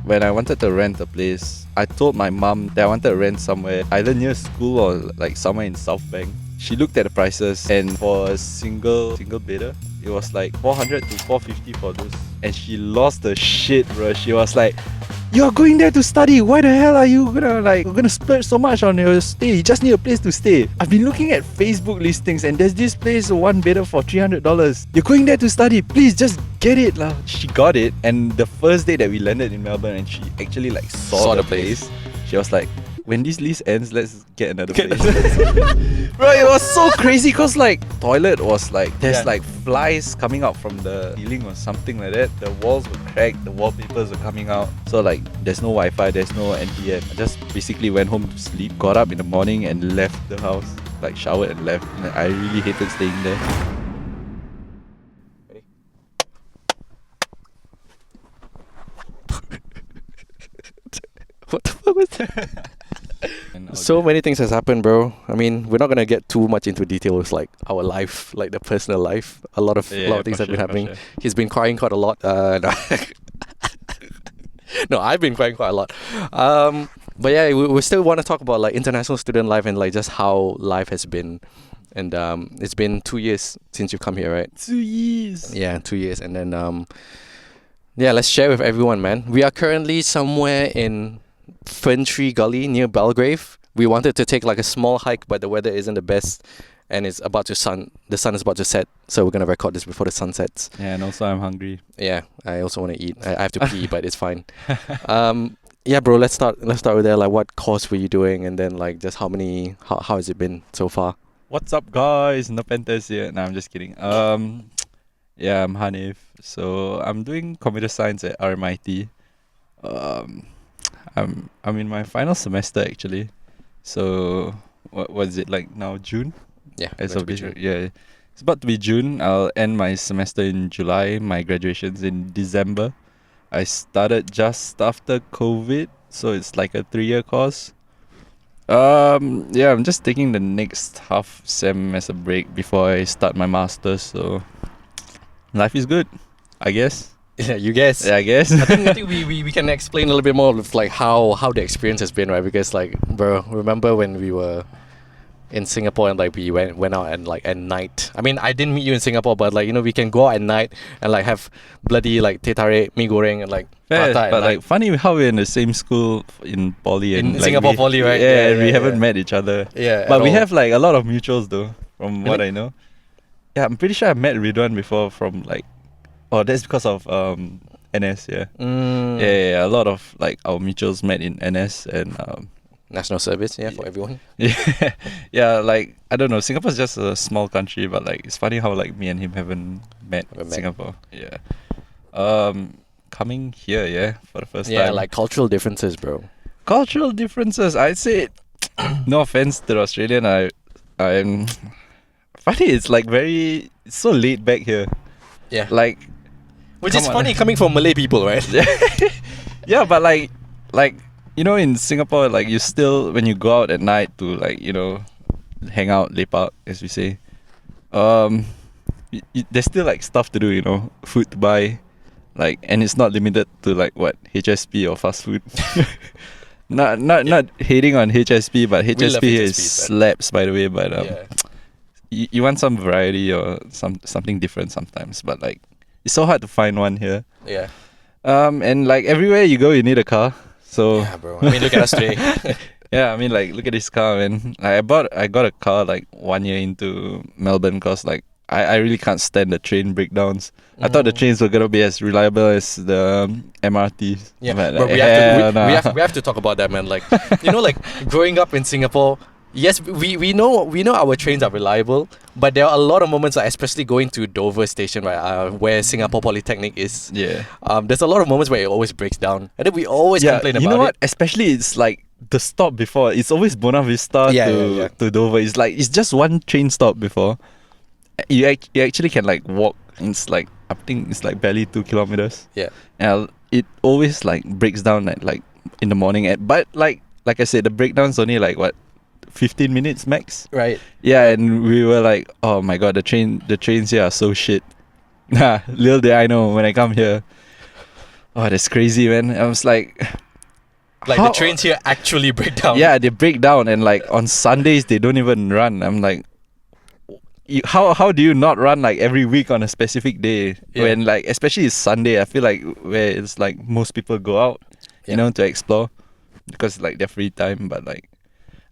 when I wanted to rent a place, I told my mum that I wanted to rent somewhere either near school or like somewhere in South Bank. She looked at the prices, and for a single bedder, it was like 400 to 450 for those. And she lost the shit, bro. She was like, "You're going there to study. Why the hell are you gonna splurge so much on your stay? You just need a place to stay." I've been looking at Facebook listings, and there's this place, one bedder for $300. You're going there to study. Please just get it, lah. She got it, and the first day that we landed in Melbourne, and she actually like saw the place. She was like, "When this lease ends, let's get another place." Bro, it was so crazy because like toilet was like there's like flies coming out from the ceiling or something like that. The walls were cracked, the wallpapers were coming out. So like there's no Wi-Fi, there's no NTM. I just basically went home to sleep, got up in the morning and left the house. Like showered and left. And I really hated staying there. What the fuck was that? So many things has happened, bro. I mean, we're not gonna get too much into details like our life, like the personal life. A lot of things have been happening. He's been crying quite a lot. No, I've been crying quite a lot. But yeah, we still want to talk about like international student life and like just how life has been. And it's been 2 years since you've come here, right? 2 years. Yeah, 2 years. And then yeah, let's share with everyone, man. We are currently somewhere in Fern Tree Gully near Belgrave. We wanted to take like a small hike, but the weather isn't the best, and it's about to the sun is about to set, so we're gonna record this before the sun sets. Yeah, and also I'm hungry. Yeah, I also want to eat. I have to pee, but it's fine. Yeah, bro. Let's start with there. Like, what course were you doing, and then like just how has it been so far? What's up, guys? No Panthers here. No, I'm just kidding. Yeah, I'm Hanief. So I'm doing computer science at RMIT. I'm in my final semester actually. So what was it like now? June? Yeah, as of June. Yeah, it's about to be June. I'll end my semester in July. My graduation's in December. I started just after COVID, so it's like a 3-year course. Yeah, I'm just taking the next half sem as a break before I start my masters. So life is good, I guess. Yeah, you guess. Yeah, I guess. I think we can explain a little bit more of like how the experience has been, right? Because like, bro, remember when we were in Singapore and like we went out and like at night. I mean, I didn't meet you in Singapore, but like, you know, we can go out at night and like have bloody like teh tarik, mee goreng, and like prata. But like funny how we're in the same school in poly and in like Singapore poly, right? Yeah, we haven't met each other. Yeah, but we have like a lot of mutuals though, from what I know. Yeah, I'm pretty sure I met Ridwan before from like. Oh, that's because of NS, yeah. Yeah, a lot of like our mutuals met in NS and national service, yeah, for everyone. Yeah, yeah, like I don't know, Singapore's just a small country, but like it's funny how like me and him haven't met in Singapore. Yeah. Coming here, yeah, for the first time. Yeah, like cultural differences, bro. Cultural differences, I'd say no offense to the Australian, I'm funny, it's like it's so laid back here. Yeah. Like which is funny coming from Malay people, right? Yeah, but like you know, in Singapore, like you still when you go out at night to like, you know, hang out, lepak, as we say, there's still like stuff to do, you know, food to buy, like, and it's not limited to like what HSP or fast food. not hating on HSP, but HSP is slaps, by the way. But you want some variety or something different sometimes, but like it's so hard to find one here. Yeah. And like everywhere you go, you need a car. So yeah, bro. I mean, look at us today. Yeah, I mean, like look at this car, man. I got a car like 1 year into Melbourne because like I really can't stand the train breakdowns. I thought the trains were gonna be as reliable as the MRTs. Yeah, but, bro, we have to talk about that, man. Like, you know, like growing up in Singapore. Yes, we know our trains are reliable, but there are a lot of moments, like especially going to Dover Station, right, where Singapore Polytechnic is. Yeah. There's a lot of moments where it always breaks down, and then we always complain about it. You know what? Especially it's like the stop before. It's always Buona Vista to Dover. It's like it's just one train stop before. You actually can like walk. It's like I think it's like barely 2 kilometers. Yeah. And it always like breaks down at like in the morning. But like I said, the breakdown's only like what. 15 minutes max. Right. Yeah, and we were like, oh my god, the trains here are so shit. Little did I know when I come here. Oh, that's crazy, man. I was like, Like how- the trains here actually break down. Yeah, they break down, and like on Sundays they don't even run. I'm like, how do you not run like every week on a specific day Yeah. when like especially it's Sunday? I feel like where it's like most people go out, Yeah. you know, to explore because it's like their free time. But like,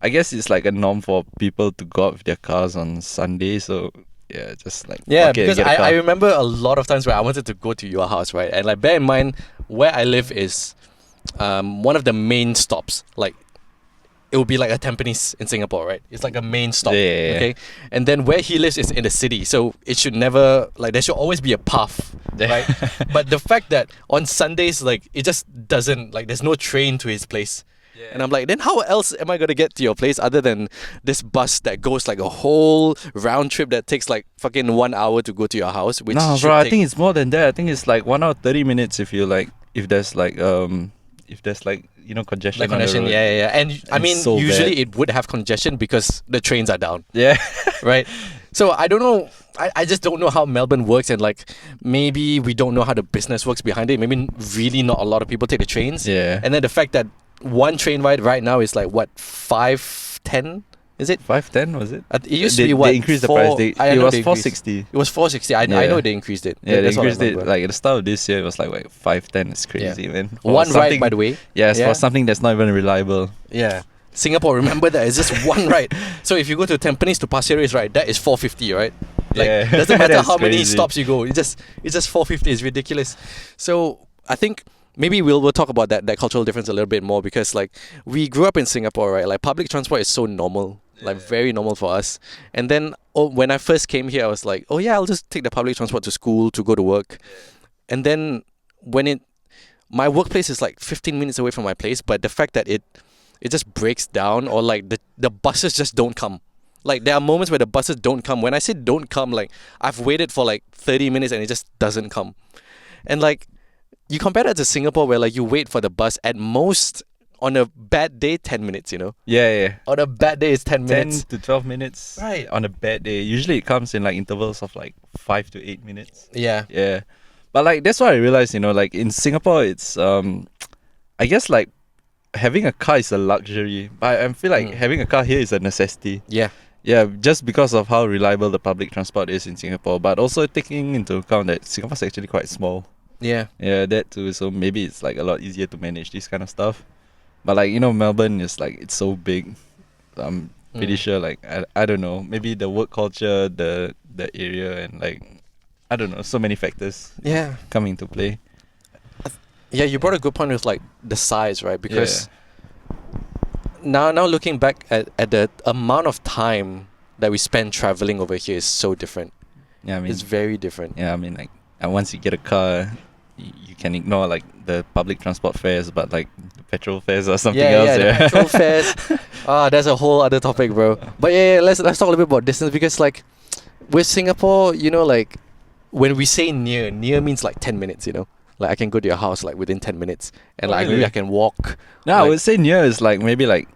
I guess it's like a norm for people to go out with their cars on Sunday. So yeah, just like Yeah, fuck it, because get a I car. remember a lot of times where I wanted to go to your house, right? And like bear in mind where I live is one of the main stops. Like it would be like a Tampines in Singapore, right? It's like a main stop. Yeah. Okay. And then where he lives is in the city. So it should never like there should always be a path. Right? But the fact that on Sundays like it just doesn't like there's no train to his place. Yeah. And I'm like, then how else am I gonna get to your place other than this bus that goes like a whole round trip that takes like fucking 1 hour to go to your house? Which No, should bro, I take- think it's more than that. I think it's like 1 hour 30 minutes if you like if there's like you know congestion. like on the congestion, road. yeah. And I mean, so usually bad. it would have congestion because the trains are down, Yeah. right? So I don't know. I just don't know how Melbourne works, and like maybe we don't know how the business works behind it. Maybe really not a lot of people take the trains. Yeah. And then the fact that one train ride right now is like what 5.10? Is it? 510 was it? It used they, to be what? They increased the 4 price. I It know was they increased. 460. It was 460. I Yeah. know they increased it. Yeah, they That's what I increased it remember. like at the start of this year. It was like 510. It's crazy, man. For One ride, something- by the way. Yeah, it's Yeah. for something that's not even reliable. Yeah. Singapore, remember that it's just one ride. So if you go to Tampines to Pasir Ris, right, that is 450, right? Like Yeah. doesn't matter That's how many crazy. stops you go. It's just 450. It's ridiculous. So I think maybe we'll talk about that cultural difference a little bit more because like we grew up in Singapore, right? Like public transport is so normal. Like very normal for us. And then when I first came here, I was like, oh yeah, I'll just take the public transport to school to go to work. And then my workplace is like 15 minutes away from my place, but the fact that it just breaks down or like the buses just don't come. Like there are moments where the buses don't come. When I say don't come, like I've waited for like 30 minutes and it just doesn't come. And like you compare that to Singapore where like you wait for the bus at most on a bad day 10 minutes, you know? Yeah. On a bad day it's 10 10 minutes. to 12 minutes. Right. On a bad day. Usually it comes in like intervals of like 5 to 8 minutes. Yeah. Yeah. But like that's why I realized, you know, like in Singapore it's I guess like having a car is a luxury. But I feel like having a car here is a necessity. Yeah. Yeah, just because of how reliable the public transport is in Singapore, but also taking into account that Singapore's actually quite small. Yeah. Yeah, that too. So maybe it's like a lot easier to manage this kind of stuff. But like, you know, Melbourne is like it's so big. I'm pretty sure like I don't know, maybe the work culture, the area and like I don't know, so many factors Yeah. come into play. Yeah, you brought a good point with like the size, right? Because now looking back at the amount of time that we spend traveling over here is so different. Yeah, I mean It's very different. yeah, I mean like once you get a car you can ignore like the public transport fares, but like the petrol fares or something else. The petrol fares. That's a whole other topic, bro. But yeah, let's talk a little bit about distance because like with Singapore, you know, like when we say near means like 10 minutes, you know. Like I can go to your house like within 10 minutes and Oh, like maybe really? I can walk. No, I like- would say near is like maybe like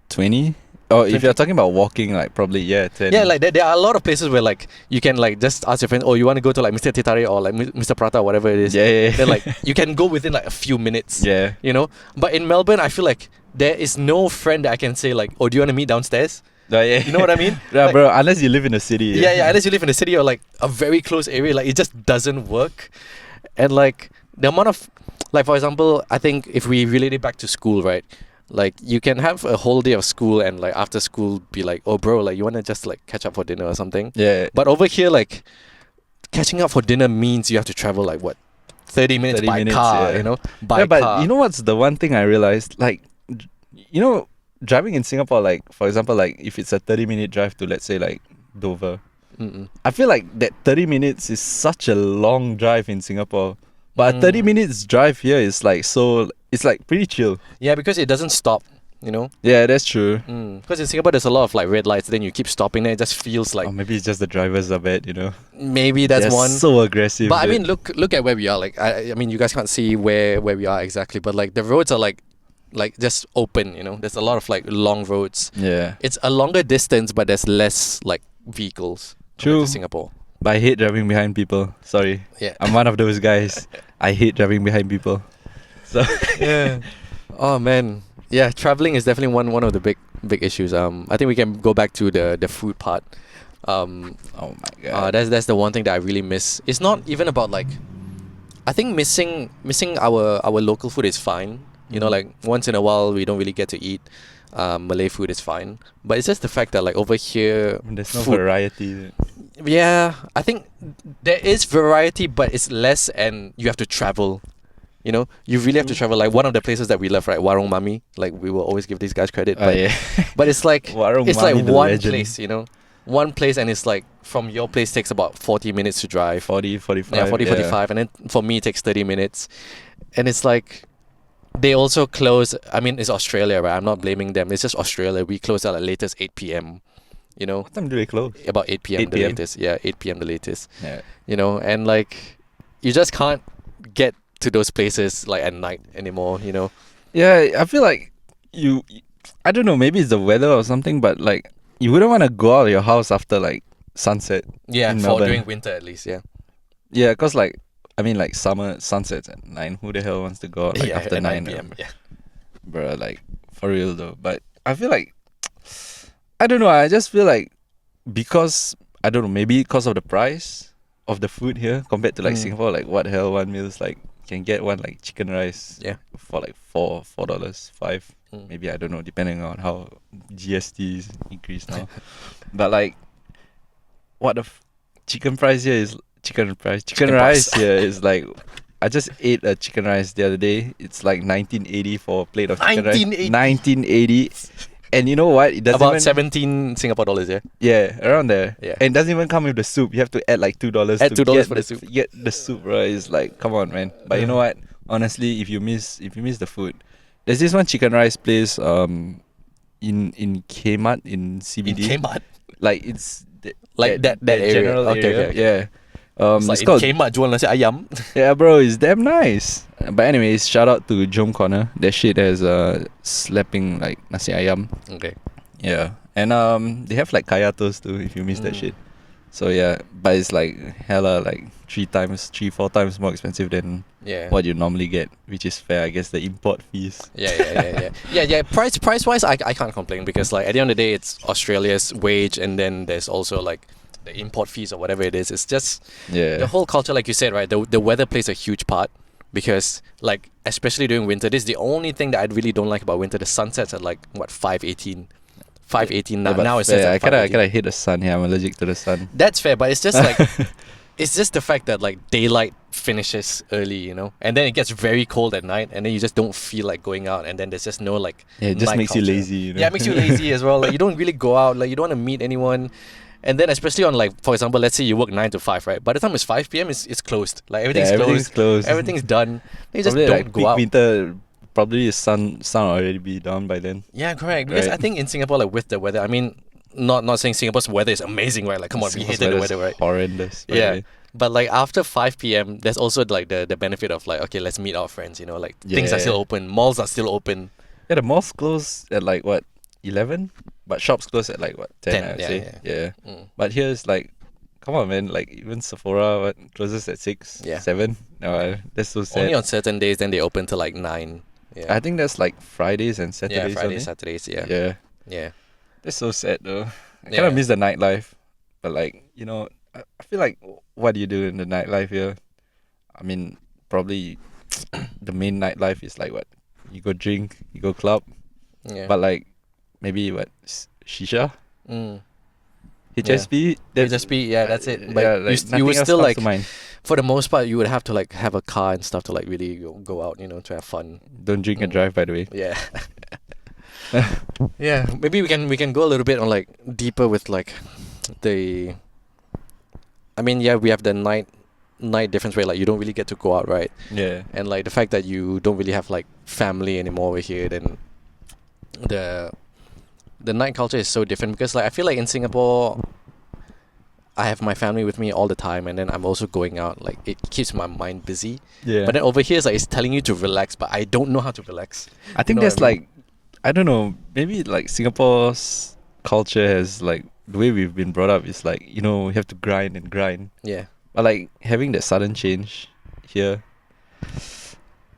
20. Or if 20. you're talking about walking, like probably 10. Yeah, like there are a lot of places where like you can like just ask your friend, oh, you want to go to like Mr. Titari or like Mr. Prata or whatever it is. Yeah. Then like you can go within like a few minutes. Yeah. You know? But in Melbourne, I feel like there is no friend that I can say like, oh, do you want to meet downstairs? Yeah. You know what I mean? Yeah, Like- bro, unless you live in a city. Yeah, unless you live in a city or like a very close area, like it just doesn't work. And like the amount of, like for example, I think if we relate it back to school, right? Like you can have a whole day of school and like after school be like, oh bro, like you want to just like catch up for dinner or something. Yeah. But over here, like catching up for dinner means you have to travel like what, 30 minutes 30 by minutes, car, yeah. you know? By Yeah, but car. you know what's the one thing I realized? Like, you know, driving in Singapore, like, for example, like, if it's a 30-minute drive to, let's say, like, Dover, Mm-mm. I feel like that 30 minutes is such a long drive in Singapore. But a 30 minutes drive here is like it's like pretty chill. Yeah, because it doesn't stop, you know? Yeah, that's true. Because in Singapore, there's a lot of like red lights, then you keep stopping and it just feels like Or maybe it's just the drivers are bad, you know. maybe that's They're one. so aggressive. But I that- mean, look at where we are. Like, I mean, you guys can't see where we are exactly, but like the roads are like just open. You know, there's a lot of like long roads. yeah. It's a longer distance, but there's less like vehicles. compared True. To Singapore. But I hate driving behind people. Sorry. Yeah. I'm one of those guys. I hate driving behind people. So Yeah. Oh man. Yeah, traveling is definitely one of the big issues. I think we can go back to the food part. oh my god. That's the one thing that I really miss. It's not even about like, I think missing our local food is fine. You know, like once in a while we don't really get to eat Malay food is fine. But it's just the fact that like over here, There's no food- variety. Yeah, I think there is variety, but it's less, and you have to travel. You know, you really have to travel. Like one of the places that we love, right, Warung Mami. Like we will always give these guys credit, but Yeah. but it's like Warung it's Mami, like the one legend. place. You know, one place, and it's like from your place takes about 40 minutes to drive. 40, 45. Yeah, 40, 45, and then for me it takes 30 minutes, and it's like they also close. I mean, it's Australia, right? I'm not blaming them. It's just Australia. We close at the latest 8 p.m. You know, What time do they close? about 8 p.m. 8 the p.m.? latest. Yeah, 8 p.m. the latest. Yeah. You know, and like you just can't get to those places like at night anymore. You know. Yeah, I feel like I don't know, maybe it's the weather or something, but like you wouldn't want to go out of your house after like sunset. Yeah, In for Melbourne. during winter at least. Yeah. Yeah, cause like I mean like summer sunsets at 9. Who the hell wants to go out like yeah, after at 9 p.m. Yeah. Bruh, like for real though. But I feel like I don't know, I just feel like because I don't know, maybe because of the price of the food here compared to like Singapore, like what the hell one meal is like you can get one like chicken rice Yeah. for like $4, 5. Mm. Maybe I don't know, depending on how GST is increased now. But like what the chicken price here is chicken rice price. here is like I just ate a chicken rice the other day. It's like 1980 for a plate of chicken rice. 1980. 1980. And you know what? It doesn't About even 17 Singapore dollars. Yeah. yeah, around there. Yeah. And it doesn't even come with the soup. You have to add like $2 Add to $2 get for the soup. Get the soup, bro. It's like, come on, man. But you know what? Honestly, if you miss the food, there's this one chicken rice place in Kmart in CBD. In Kmart. Like it's Like that area. general Okay, area. okay. Yeah. It's like it's called in Kmart jual nasi ayam. yeah, bro. It's damn nice. But anyways, shout out to Jom Corner. That shit has slapping like nasi ayam. Okay. Yeah, and they have like kaya toast too if you miss that Mm. shit. So yeah, but it's like hella like 4 times more expensive than Yeah. what you normally get, which is fair, I guess. The import fees. Yeah. Price wise, I can't complain because like at the end of the day, it's Australia's wage, and then there's also like the import fees or whatever it is. It's just Yeah, the whole culture, like you said, right? The weather plays a huge part because like especially during winter, this is the only thing that I really don't like about winter. The sunsets at like what 5:18. 5:18 now. Yeah, but Now it's fair. just I at 5:18. kinda hate the sun here. I'm allergic to the sun. That's fair, but it's just like it's just the fact that like daylight finishes early, you know, and then it gets very cold at night, and then you just don't feel like going out, and then there's just no like. Yeah, it just night makes you culture. lazy. You know? Yeah, it makes you lazy as well. Like you don't really go out, like you don't want to meet anyone, and then especially on like for example, let's say you work 9 to 5, right? By the time it's 5 p.m, it's closed. Like everything's, closed. everything's done. You just Probably, don't like, go peak out. winter, probably the sun already be down by then. Yeah, correct. Because Right. I think in Singapore, like with the weather, I mean, not saying Singapore's weather is amazing, right? Like come on, we Singapore's hated the weather's weather, right? Horrendous. by the Yeah. way. But like after 5 p.m, there's also like the benefit of like, okay, let's meet our friends, you know, like things are Yeah. still open, malls are still open. Yeah, the malls close at like what 11, but shops close at like what 10. 10, I'd yeah, say. Yeah. Mm. But here it's like, come on, man. Like even Sephora what closes at 6, Yeah. 7. No, that's so sad. Only on certain days, then they open till like 9. Yeah. I think that's like Fridays and Saturdays. yeah, Fridays, only. Saturdays, yeah. Yeah. Yeah. That's so sad though. I kind Yeah. of miss the nightlife, but like you know, I feel like what do you do in the nightlife here? I mean, probably the main nightlife is like what you go drink, you go club, Yeah. but like maybe what shisha, Mm. HSP. Just be, yeah, that's it. But yeah, you, like, you would nothing else still comes like, to mind. for the most part, you would have to like have a car and stuff to like really go out, you know, to have fun. Don't drink and drive, by the way. Yeah. Yeah, maybe we can go a little bit on like deeper with like the. I mean, yeah, we have the night difference where like you don't really get to go out, right? Yeah. And like the fact that you don't really have like family anymore over here, then the night culture is so different because like I feel like in Singapore I have my family with me all the time, and then I'm also going out, like it keeps my mind busy. Yeah. But then over here it's like it's telling you to relax, but I don't know how to relax. I think know that's what I mean? like, I don't know, maybe like Singapore's culture has like the way we've been brought up is like, you know, we have to grind and grind. Yeah. But like having that sudden change here,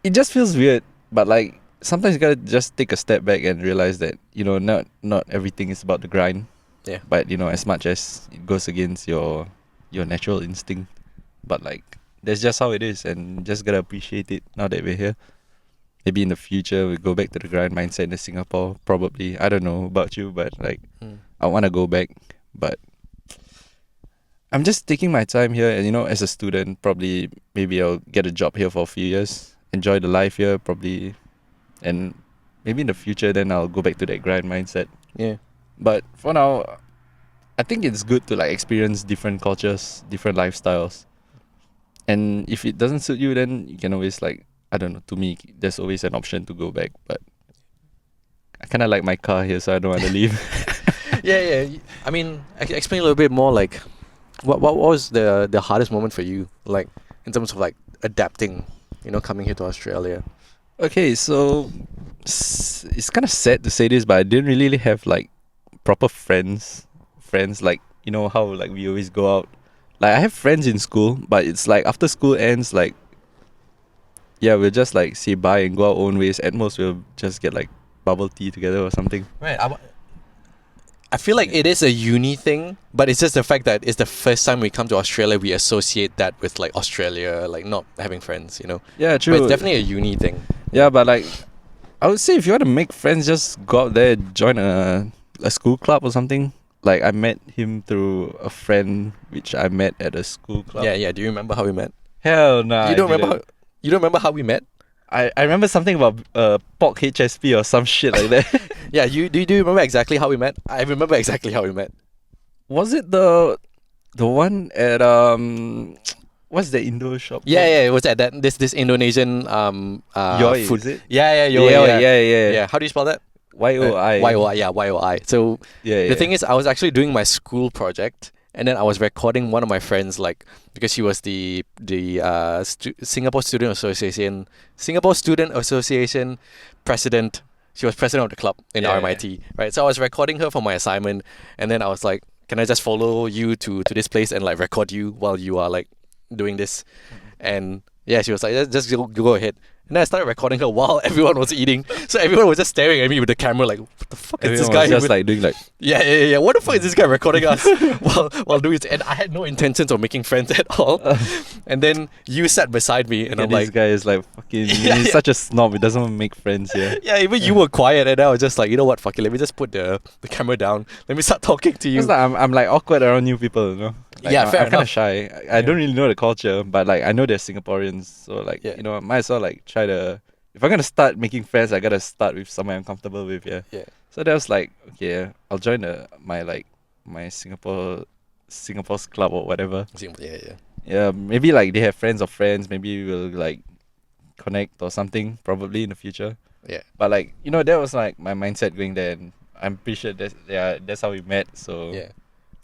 it just feels weird. But like sometimes you gotta just take a step back and realize that, you know, not everything is about the grind. Yeah. But you know, as much as it goes against your natural instinct, but like that's just how it is, and just gotta appreciate it now that we're here. Maybe in the future we go back to the grind mindset in Singapore. Probably, I don't know about you, but like I wanna go back, but I'm just taking my time here, and you know, as a student, probably maybe I'll get a job here for a few years, enjoy the life here, probably, and maybe in the future then I'll go back to that grind mindset. Yeah. But for now, I think it's good to like experience different cultures, different lifestyles. And if it doesn't suit you, then you can always like, I don't know, to me, there's always an option to go back. But I kind of like my car here, so I don't want to leave. Yeah. I mean, explain a little bit more. Like, what was the hardest moment for you? Like, in terms of like adapting, you know, coming here to Australia. Okay, so it's kind of sad to say this, but I didn't really have like proper friends like, you know how like we always go out. Like I have friends in school, but it's like after school ends, like yeah, we'll just like say bye and go our own ways. At most we'll just get like bubble tea together or something. Right. I feel like it is a uni thing, but it's just the fact that it's the first time we come to Australia, we associate that with like Australia, like not having friends, you know. Yeah, true. But it's definitely a uni thing. Yeah, but like I would say if you want to make friends, just go out there, join a school club or something. Like I met him through a friend which I met at a school club. Yeah. Do you remember how we met? Hell no. You don't remember how we met? I remember something about pork HSP or some shit like that. Yeah, do you remember exactly how we met? I remember exactly how we met. Was it the one at what's the Indo shop? Yeah, it was at this Indonesian Yoi, food. is it? Yeah, Yeah. How do you spell that? YOI. YOI. So Yeah. the thing is, I was actually doing my school project, and then I was recording one of my friends, like, because she was the Singapore Student Association president. She was president of the club in RMIT, right? So I was recording her for my assignment, and then I was like, can I just follow you to this place and like record you while you are like doing this? And yeah, she was like, just go ahead. And then I started recording her while everyone was eating. So everyone was just staring at me with the camera like, what the fuck is this guy? Was just like doing like... Yeah. What the fuck is this guy recording us while doing it? And I had no intentions of making friends at all. And then you sat beside me and I'm this like... guy is like fucking... he's such a snob. He doesn't want to make friends here. Yeah, even you were quiet and I was just like, you know what, fuck it. Let me just put the camera down. Let me start talking to you. It's like I'm like awkward around new people, you know? Like, Yeah, fair I'm kind enough. of shy. I don't really know the culture, but like I know they're Singaporeans, so like you know, I might as well like try to. If I'm gonna start making friends, I gotta start with someone I'm comfortable with. Yeah. So that was like, okay, I'll join my Singapore's club or whatever. Yeah. Yeah, maybe like they have friends of friends. Maybe we'll like connect or something. Probably in the future. Yeah. But like you know, that was like my mindset going there, and I'm pretty sure that's how we met. So Yeah.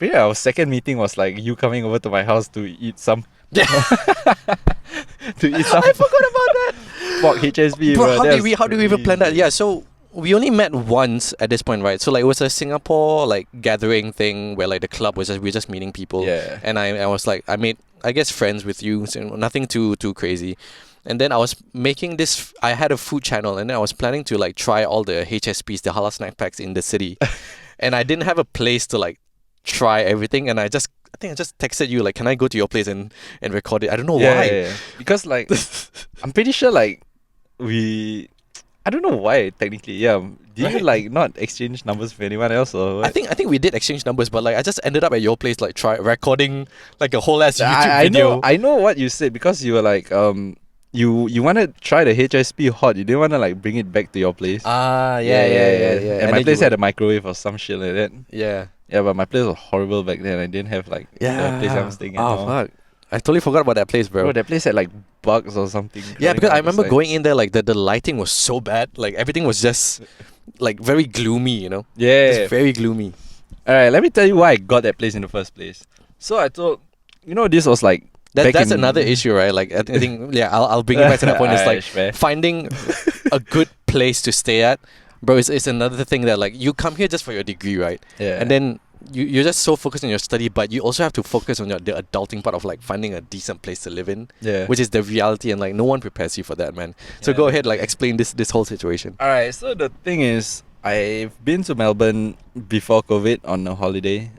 yeah, our second meeting was like you coming over to my house to eat some. Yeah. To eat some. I forgot about that. Pork HSB. Bro, how do we even plan that? Yeah, so we only met once at this point, right? So like it was a Singapore like gathering thing where like the club was we were just meeting people. Yeah. And I was like, I made I guess friends with you, so nothing too crazy. And then I was making this. I had a food channel, and then I was planning to like try all the HSPs, the halal snack packs in the city, and I didn't have a place to like try everything, and I think I just texted you like, can I go to your place and record it? I don't know why. Yeah. Because like I'm pretty sure like I don't know why technically. Yeah. Did you like not exchange numbers with anyone else or what? I think we did exchange numbers, but like I just ended up at your place like recording like a whole ass YouTube video. I know what you said because you were like you want to try the HSP hot. You didn't want to like bring it back to your place. Yeah. And my place had a microwave or some shit like that. Yeah. Yeah, but my place was horrible back then. I didn't have like the place I'm staying at now. Fuck. I totally forgot about that place, bro. Bro, that place had like bugs or something. Yeah, because I remember going. going in there like the lighting was so bad. Like everything was just like very gloomy, you know? Yeah. It's very gloomy. Alright, let me tell you why I got that place in the first place. So I thought, you know, this was like That's another issue, right? Like I think I'll bring it back to that point. It's like fair. finding a good place to stay at, bro. It's another thing that like you come here just for your degree, right? Yeah. And then you're just so focused on your study, but you also have to focus on the adulting part of like finding a decent place to live in, Yeah. which is the reality, and like no one prepares you for that, man. So Yeah, go ahead, like definitely. explain this whole situation. Alright, so the thing is, I've been to Melbourne before COVID on a holiday.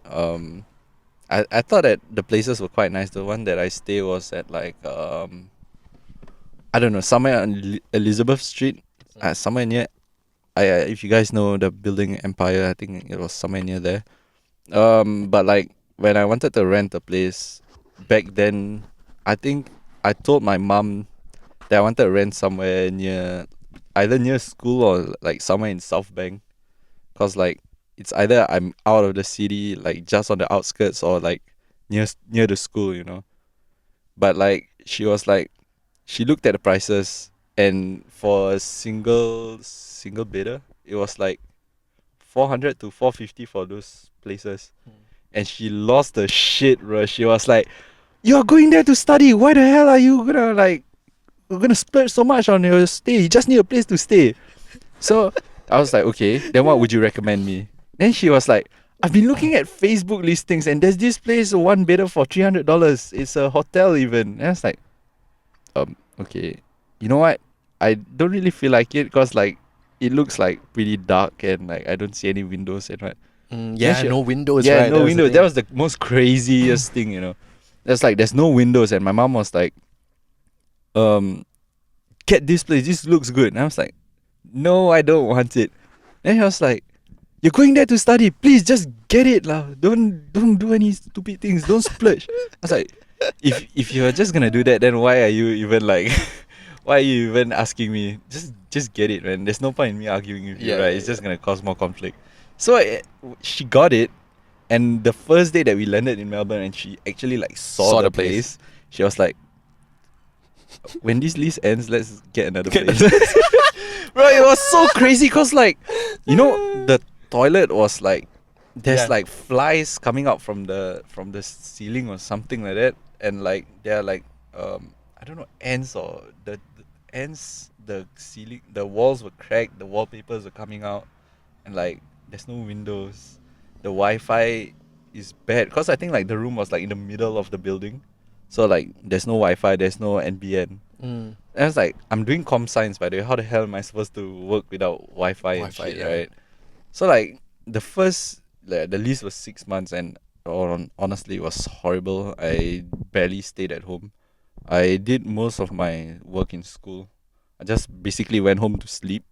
I thought that the places were quite nice. The one that I stay was at like I don't know, somewhere on Elizabeth Street, somewhere near. If you guys know the building Empire, I think it was somewhere near there. But like when I wanted to rent a place back then, I think I told my mum that I wanted to rent somewhere near, either near school or like somewhere in South Bank, cause like it's either I'm out of the city, like just on the outskirts, or like near the school, you know. But like she was like, she looked at the prices, and for a single bidder, it was like 400 to 450 for those places. And she lost the shit, bro. She was like, "You're going there to study. Why the hell are you gonna like gonna splurge so much on your stay? You just need a place to stay." So I was like, "Okay, then what would you recommend me?" Then she was like, "I've been looking at Facebook listings, and there's this place, one bedder for $300. It's a hotel even." And I was like, okay, you know what? I don't really feel like it, because like it looks like pretty dark, and like I don't see any windows and what. Then Yeah, no windows, yeah, right? no That was the windows. That thing. was the most craziest thing, you know. That's like there's no windows, and my mom was like, um, "Get this place. This looks good." And I was like, "No, I don't want it." Then he was like, "You're going there to study. Please just get it, lah. Don't do any stupid things. Don't splurge." I was like, if you're just gonna do that, then why are you even like, why are you even asking me? Just get it, man. There's no point in me arguing with you, Yeah, right? yeah, It's just gonna cause more conflict. So she got it, and the first day that we landed in Melbourne, and she actually like saw the place, she was like, "When this lease ends, let's get another place." Bro, it was so crazy, cause like, you know, the toilet was like, there's Yeah. like flies coming out from the ceiling or something like that, and like they're like I don't know, ants, or the ants, the ceiling, the walls were cracked, the wallpapers were coming out, and like there's no windows, the Wi-Fi is bad, cause I think like the room was like in the middle of the building, so like there's no Wi-Fi, there's no NBN. Mm. And I was like, I'm doing com science, by the way. How the hell am I supposed to work without Wi-Fi and Wi-Fi, shit, yeah. right? So like the lease was 6 months, and honestly, it was horrible. I barely stayed at home. I did most of my work in school. I just basically went home to sleep,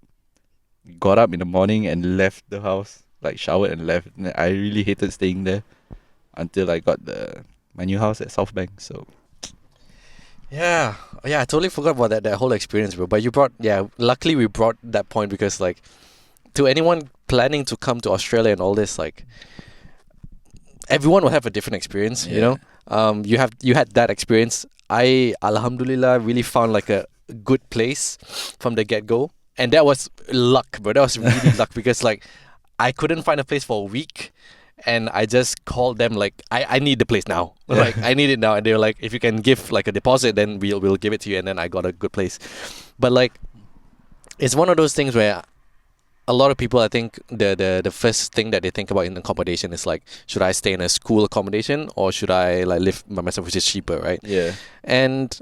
got up in the morning and left the house, like showered and left. And I really hated staying there until I got my new house at South Bank. So Yeah, yeah, I totally forgot about that whole experience, bro. But you brought, yeah, luckily we brought that point because like to anyone planning to come to Australia and all this, like everyone will have a different experience, you know. You had that experience. I alhamdulillah really found like a good place from the get go, and that was luck, bro. That was really luck because like I couldn't find a place for a week, and I just called them like I need the place now. Yeah. Like I need it now, and they were like, if you can give like a deposit, then we'll give it to you, and then I got a good place. But like it's one of those things where a lot of people, I think the first thing that they think about in accommodation is like, should I stay in a school accommodation or should I like live by myself, which is cheaper, right? yeah, And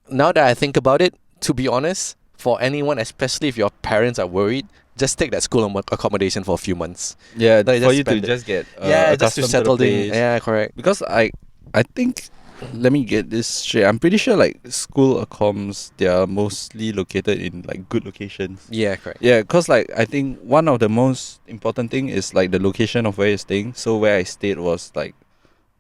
now that I think about it, to be honest, for anyone, especially if your parents are worried, just take that school accommodation for a few months. yeah, Like, for just you to spend it. just get Yeah, just to accustomed settle to the in. place. Yeah, correct. Because I think, let me get this straight. I'm pretty sure like school accoms, they are mostly located in like good locations. Yeah, correct. Yeah, cause like I think one of the most important thing is like the location of where you're staying. So where I stayed was like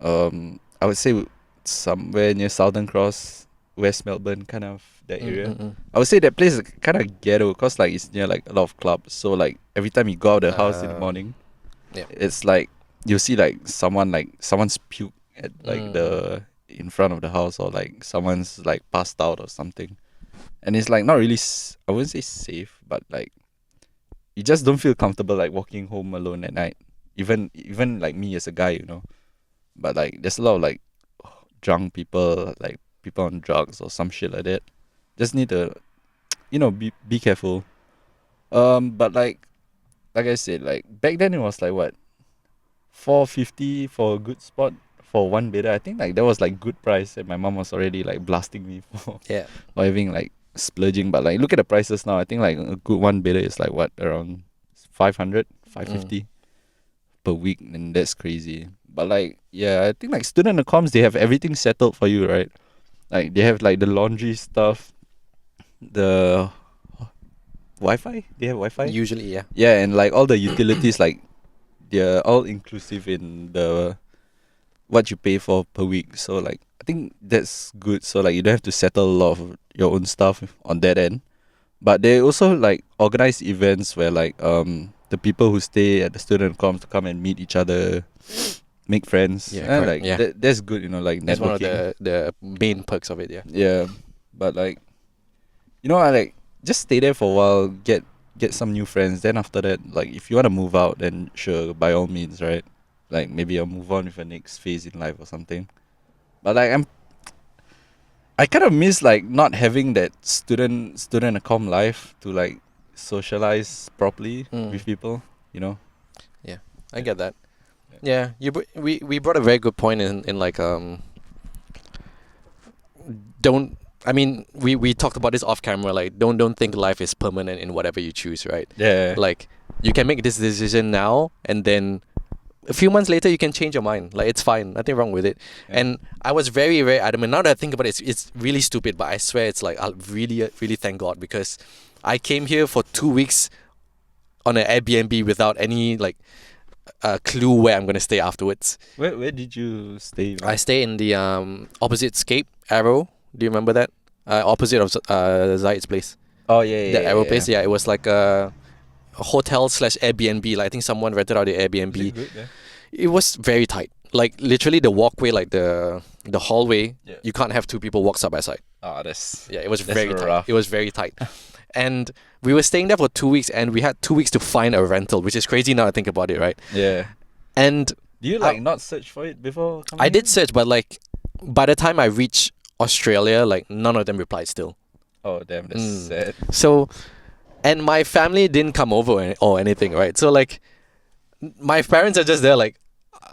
I would say somewhere near Southern Cross, West Melbourne, kind of that area. I would say that place is kind of ghetto, cause like it's near like a lot of clubs. So like every time you go out of the house in the morning, yeah. it's like you'll see like someone's puke at like the in front of the house, or like someone's like passed out or something, and it's like not really I wouldn't say safe, but like you just don't feel comfortable like walking home alone at night, even like me as a guy, you know. But like there's a lot of like drunk people, like people on drugs or some shit like that. Just need to be careful. But like I said, like back then it was like what, 450 for a good spot for one bedder. I think like that was like good price, and my mom was already like blasting me for Yeah. for having like splurging. But like look at the prices now. I think like a good one bedder is like what, around 500, 550 per week, and that's crazy. But like yeah, I think like student accoms, they have everything settled for you, right? Like they have like the laundry stuff, the Wi-Fi. They have Wi-Fi. Usually, yeah. Yeah, and like all the utilities, like they're all inclusive in the what you pay for per week. So like I think that's good. So like you don't have to settle a lot of your own stuff on that end. But they also like organize events where like the people who stay at the student com to come and meet each other, make friends. Yeah, And correct. like Yeah. that's good, you know, like That's one of networking. the main perks of it, yeah. Yeah. But like you know, I like just stay there for a while, get some new friends. Then after that, like if you want to move out, then sure, by all means, right? Like maybe I'll move on with the next phase in life or something. But like I kind of miss like not having that student accom life to like socialize properly with people, you know. I get that. Yeah, we brought a very good point in like don't I mean we talked about this off camera, like don't think life is permanent in whatever you choose, right? Yeah. Like you can make this decision now and then a few months later you can change your mind. Like it's fine, nothing wrong with it. Yeah. And I was very very adamant. Now that I think about it, it's really stupid, but I swear it's like I really really thank God, because I came here for 2 weeks on an Airbnb without any like clue where I'm gonna stay afterwards. Where did you stay? I stay in the opposite Scape Arrow. Do you remember that? Opposite of Zaid's place. Oh yeah, The Arrow place. Yeah, it was like a hotel slash Airbnb. Like I think someone rented out the Airbnb. Is it good, yeah? It was very tight. Like literally the walkway, like the hallway, Yeah. you can't have two people walk side by side. Oh, that's Yeah, it was That's very tight. rough. It was very tight. And we were staying there for 2 weeks, and we had 2 weeks to find a rental, which is crazy now I think about it, right? yeah. And Do you like not search for it before coming I did here? search, but like by the time I reached Australia, like none of them replied still. Oh damn, that's sad. So, and my family didn't come over or anything, right? So like, my parents are just there like,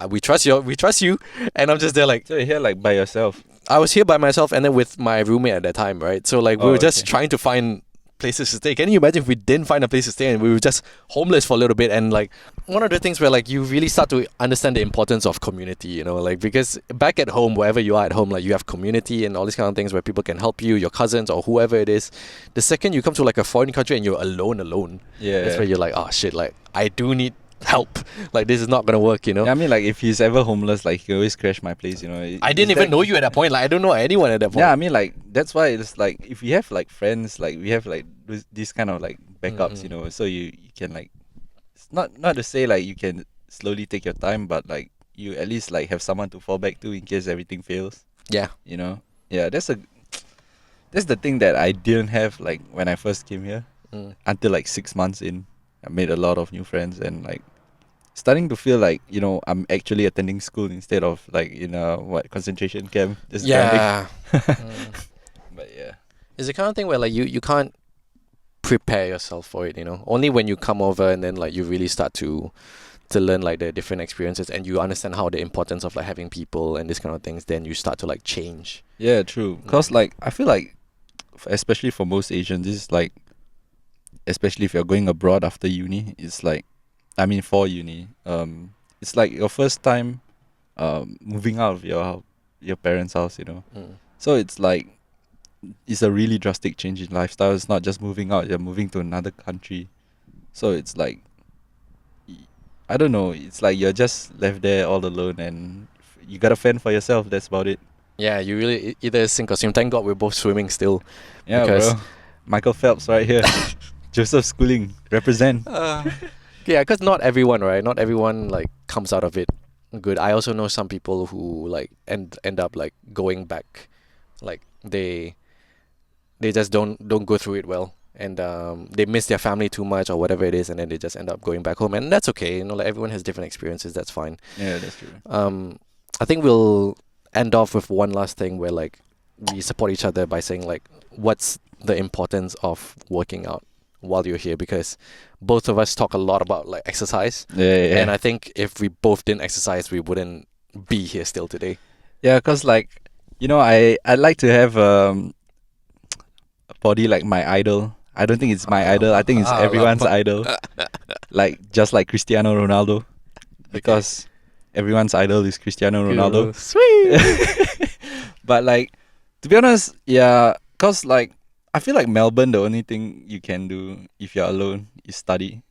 we trust you, and I'm just there like, So you're here like by yourself. I was here by myself and then with my roommate at that time, right? So like we Oh, were just okay. trying to find places to stay. Can you imagine if we didn't find a place to stay and we were just homeless for a little bit? And like one of the things where like you really start to understand the importance of community, you know, like because back at home, wherever you are at home, like you have community and all these kind of things where people can help you, your cousins or whoever it is. The second you come to like a foreign country and you're alone, Yeah. that's where you're like, oh shit, like I do need help. Like this is not gonna work, you know. Yeah, I mean, like if he's ever homeless, like he always crash my place, you know. I didn't even know you at that point. Like I don't know anyone at that point. Yeah, I mean, like that's why it's like if we have like friends, like we have like these kind of like backups, you know. So you can like, it's not to say like you can slowly take your time, but like you at least like have someone to fall back to in case everything fails, Yeah. you know. Yeah, that's the thing that I didn't have like when I first came here. Until like 6 months in, I made a lot of new friends and like starting to feel like, you know, I'm actually attending school instead of like in a concentration camp. Just grinding. Yeah. But yeah. It's the kind of thing where like you can't prepare yourself for it, you know. Only when you come over and then like you really start to learn like the different experiences and you understand how the importance of like having people and this kind of things, then you start to like change. Yeah, true. Cause like I feel like, especially for most Asians, this is like, especially if you're going abroad after uni, it's like, I mean for uni, it's like your first time, moving out of your parents' house, you know. So it's like, it's a really drastic change in lifestyle. It's not just moving out; you're moving to another country. So it's like, I don't know. It's like you're just left there all alone, and you gotta fend for yourself. That's about it. Yeah, you really either sink or swim. Thank God we're both swimming still. Yeah, Because- bro. Michael Phelps right here. Joseph Schooling, represent. Yeah, because not everyone, right? Not everyone like comes out of it good. I also know some people who like end up like going back, like they just don't go through it well, and they miss their family too much or whatever it is, and then they just end up going back home, and that's okay. You know, like everyone has different experiences. That's fine. Yeah, that's true. I think we'll end off with one last thing where like we support each other by saying like, what's the importance of working out while you're here, because both of us talk a lot about like exercise, Yeah. and I think if we both didn't exercise, we wouldn't be here still today. Yeah, cause like, I like to have a body like my idol. I don't think it's my idol. I think it's everyone's idol. Like just like Cristiano Ronaldo, because everyone's idol is Cristiano Ronaldo. Sweet. But like, to be honest, yeah, cause like I feel like Melbourne, the only thing you can do if you're alone is study,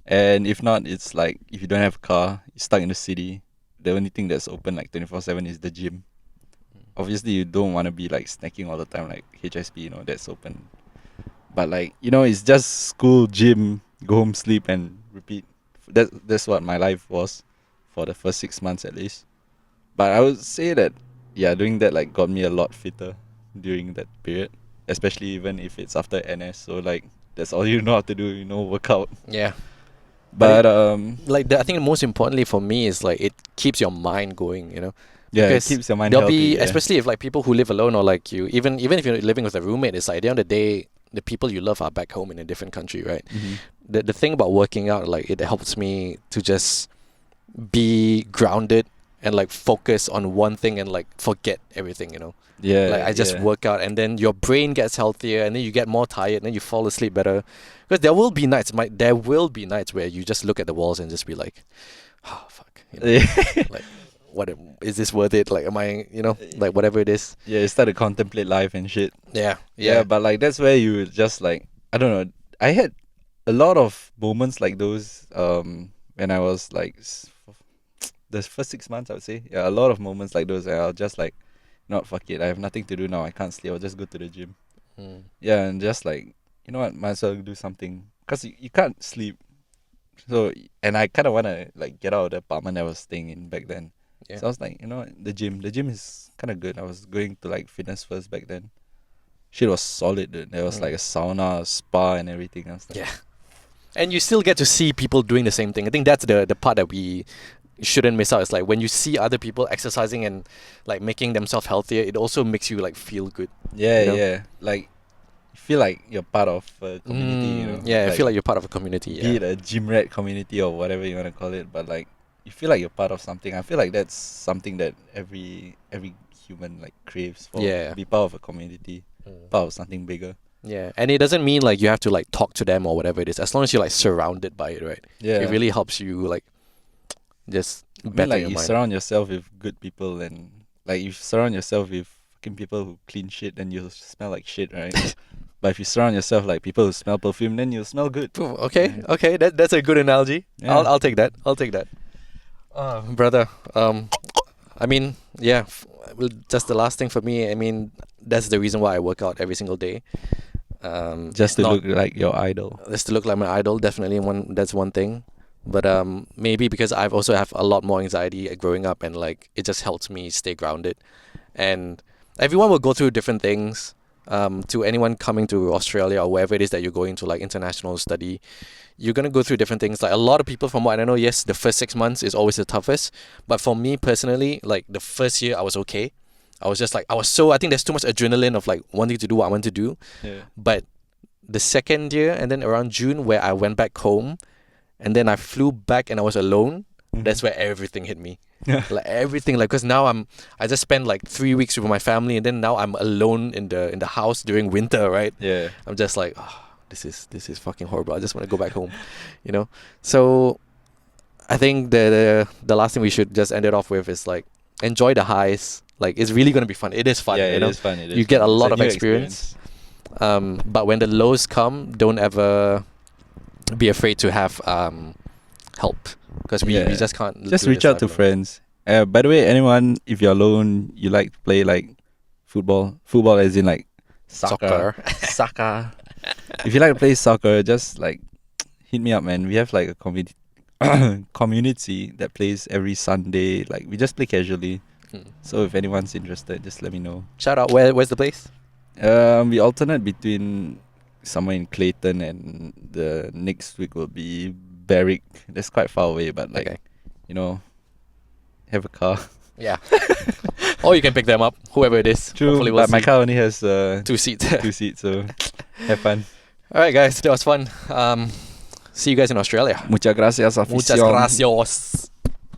and if not, it's like if you don't have a car, you're stuck in the city. The only thing that's open like 24/7 is the gym. Obviously, you don't want to be like snacking all the time, like HSP, that's open. But like, it's just school, gym, go home, sleep, and repeat. That's what my life was for the first 6 months at least. But I would say that, yeah, doing that like got me a lot fitter during that period, especially even if it's after NS. So like, that's all you know how to do, workout. Yeah. But I think most importantly for me is like it keeps your mind going, yeah, because it keeps your mind there'll healthy. be, Yeah. especially if like people who live alone, or like you, even if you're living with a roommate, it's like at the end of the day, the people you love are back home in a different country, right? Mhm. The thing about working out, like it helps me to just be grounded and like focus on one thing and like forget everything, Yeah. like I just yeah. work out, and then your brain gets healthier, and then you get more tired, and then you fall asleep better. Because there will be nights where you just look at the walls and just be like, oh fuck, like what is this worth it? Like am I, like whatever it is. Yeah, you start to contemplate life and shit. Yeah. But like that's where you just like, I don't know. I had a lot of moments like those when I was like the first 6 months, I would say. Yeah, a lot of moments like those, and I'll just like, not fuck it. I have nothing to do now. I can't sleep. I'll just go to the gym. Yeah, and just like, you know what, might as well do something, because you can't sleep. So, and I kind of want to like get out of the apartment I was staying in back then. Yeah. So I was like, the gym is kind of good. I was going to like Fitness First back then. Shit was solid, dude. There was like a sauna, a spa, and everything. I was like, Yeah. And you still get to see people doing the same thing. I think that's the part that we shouldn't miss out. It's like when you see other people exercising and like making themselves healthier, it also makes you like feel good. yeah, you know? yeah. Like, you feel like you're part of a community, Yeah, I feel like you're part of a community. Be it a gym rat community or whatever you want to call it, but like, you feel like you're part of something. I feel like that's something that every human like craves for. Yeah. Be part of a community, part of something bigger. Yeah, and it doesn't mean like you have to like talk to them or whatever it is. As long as you're like surrounded by it, right? Yeah. It really helps you like just I mean, better like your you mind. surround yourself with good people, and like you surround yourself with fucking people who clean shit, then you'll smell like shit, right? But if you surround yourself like people who smell perfume, then you'll smell good. Ooh, okay, that's a good analogy. Yeah. I'll take that. Brother, I mean, yeah, just the last thing for me. I mean, that's the reason why I work out every single day. Just to look like your idol. Just to look like my idol, definitely that's one thing. But maybe because I've also have a lot more anxiety growing up, and like it just helps me stay grounded. And everyone will go through different things. To anyone coming to Australia or wherever it is that you're going to, like international study, you're gonna go through different things. Like a lot of people, from what I know, yes, the first 6 months is always the toughest. But for me personally, like the first year, I was okay. I was just like, I think there's too much adrenaline of like wanting to do what I want to do. Yeah. But the second year, and then around June, where I went back home, and then I flew back and I was alone, that's where everything hit me. Like everything, like, because now I just spent like 3 weeks with my family, and then now I'm alone in the house during winter, right? Yeah. I'm just like, this is fucking horrible. I just want to go back home, So I think the last thing we should just end it off with is like, enjoy the highs. Like it's really gonna be fun. It is fun. Yeah, you it know? is fun. It is You get fun. a It's lot of new experience. But when the lows come, don't ever be afraid to have help, because we just can't. Just do reach this out to life alone. friends. By the way, anyone, if you're alone, you like to play like football as in like soccer. If you like to play soccer, just like hit me up, man. We have like a community that plays every Sunday. Like we just play casually. So if anyone's interested, just let me know. Shout out. Where's the place? We alternate between somewhere in Clayton, and the next week will be Berwick. That's quite far away, but like, have a car. Yeah. Or you can pick them up, whoever it is. True, Hopefully we'll but my see. car only has 2 seats. 2 seats, so have fun. All right, guys, that was fun. See you guys in Australia. Muchas gracias, Muchas afición. gracias.